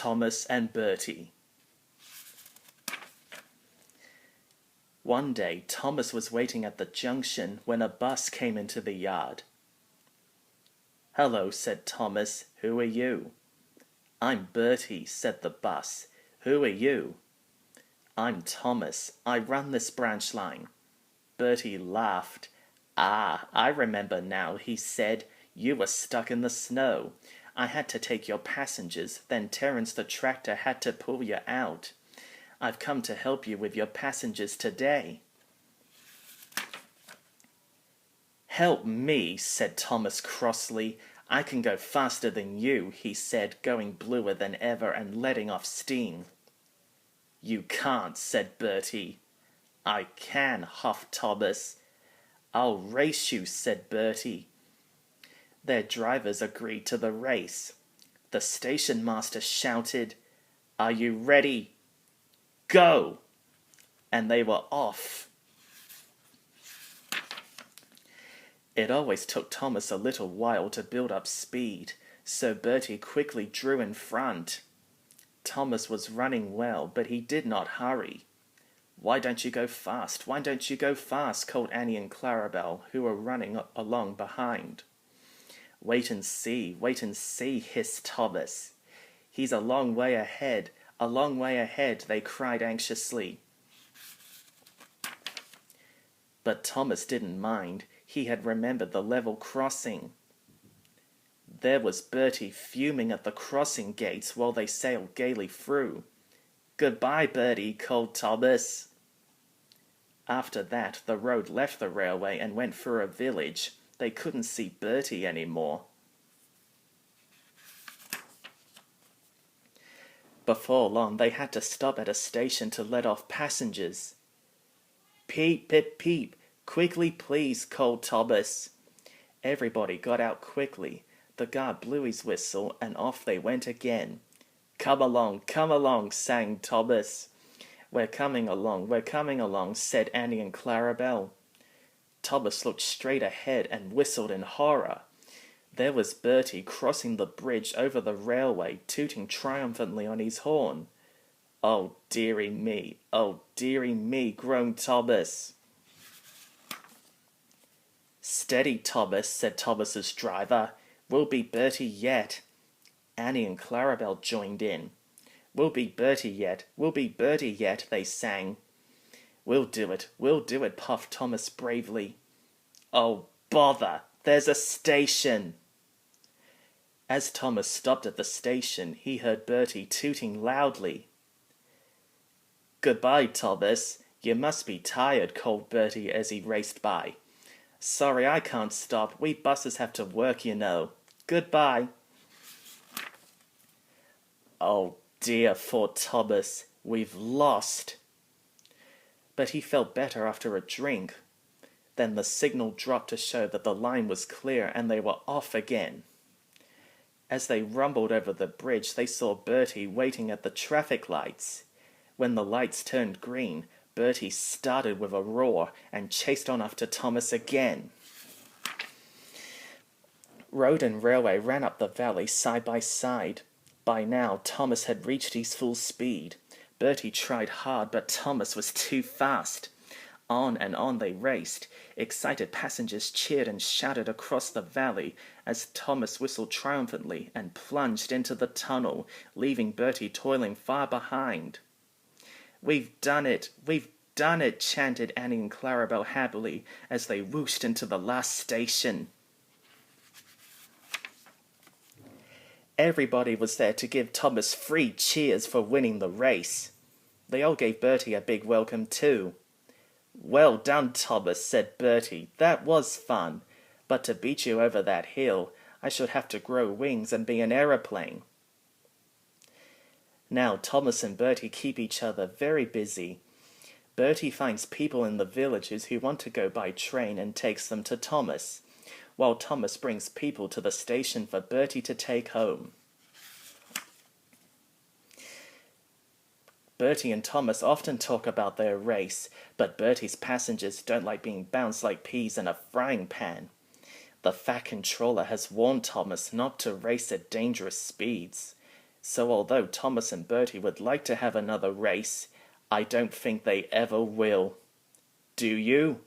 Thomas and Bertie. One day, Thomas was waiting at the junction when a bus came into the yard. "Hello," said Thomas. "Who are you?" "I'm Bertie," said the bus. "Who are you?" "I'm Thomas. I run this branch line." Bertie laughed. "Ah, I remember now," he said. "You were stuck in the snow. I had to take your passengers, then Terence the tractor had to pull you out. I've come to help you with your passengers today." "Help me," said Thomas crossly. "I can go faster than you," he said, going bluer than ever and letting off steam. "You can't," said Bertie. "I can," huffed Thomas. "I'll race you," said Bertie. Their drivers agreed to the race. The station master shouted, "Are you ready? Go!" And they were off. It always took Thomas a little while to build up speed, so Bertie quickly drew in front. Thomas was running well, but he did not hurry. "Why don't you go fast? Why don't you go fast?" called Annie and Clarabelle, who were running along behind. Wait and see," hissed Thomas. "He's a long way ahead, they cried anxiously. But Thomas didn't mind. He had remembered the level crossing. There was Bertie fuming at the crossing gates while they sailed gaily through. "Goodbye, Bertie," called Thomas. After that, the road left the railway and went through a village. They couldn't see Bertie anymore. Before long, they had to stop at a station to let off passengers. "Peep, pip, peep, quickly please," called Thomas. Everybody got out quickly. The guard blew his whistle and off they went again. Come along," sang Thomas. We're coming along," said Annie and Clarabelle. Thomas looked straight ahead and whistled in horror. There was Bertie crossing the bridge over the railway, tooting triumphantly on his horn. "Oh, dearie me, groaned Thomas. "Steady, Thomas," said Thomas's driver. "We'll be Bertie yet." Annie and Clarabelle joined in. We'll be Bertie yet, they sang. We'll do it, puffed Thomas bravely. "Oh, bother, there's a station." As Thomas stopped at the station, he heard Bertie tooting loudly. "Goodbye, Thomas. You must be tired," called Bertie as he raced by. "Sorry I can't stop. We buses have to work, you know. Goodbye." "Oh dear," thought Thomas. "We've lost." But he felt better after a drink. Then the signal dropped to show that the line was clear and they were off again. As they rumbled over the bridge, they saw Bertie waiting at the traffic lights. When the lights turned green, Bertie started with a roar and chased on after Thomas again. Road and railway ran up the valley side by side. By now, Thomas had reached his full speed. Bertie tried hard, but Thomas was too fast. On and on they raced. Excited passengers cheered and shouted across the valley as Thomas whistled triumphantly and plunged into the tunnel, leaving Bertie toiling far behind. We've done it, chanted Annie and Clarabelle happily as they whooshed into the last station. Everybody was there to give Thomas 3 cheers for winning the race. They all gave Bertie a big welcome too. "Well done, Thomas," said Bertie. "That was fun. But to beat you over that hill, I should have to grow wings and be an aeroplane." Now Thomas and Bertie keep each other very busy. Bertie finds people in the villages who want to go by train and takes them to Thomas, while Thomas brings people to the station for Bertie to take home. Bertie and Thomas often talk about their race, but Bertie's passengers don't like being bounced like peas in a frying pan. The Fat Controller has warned Thomas not to race at dangerous speeds. So although Thomas and Bertie would like to have another race, I don't think they ever will. Do you?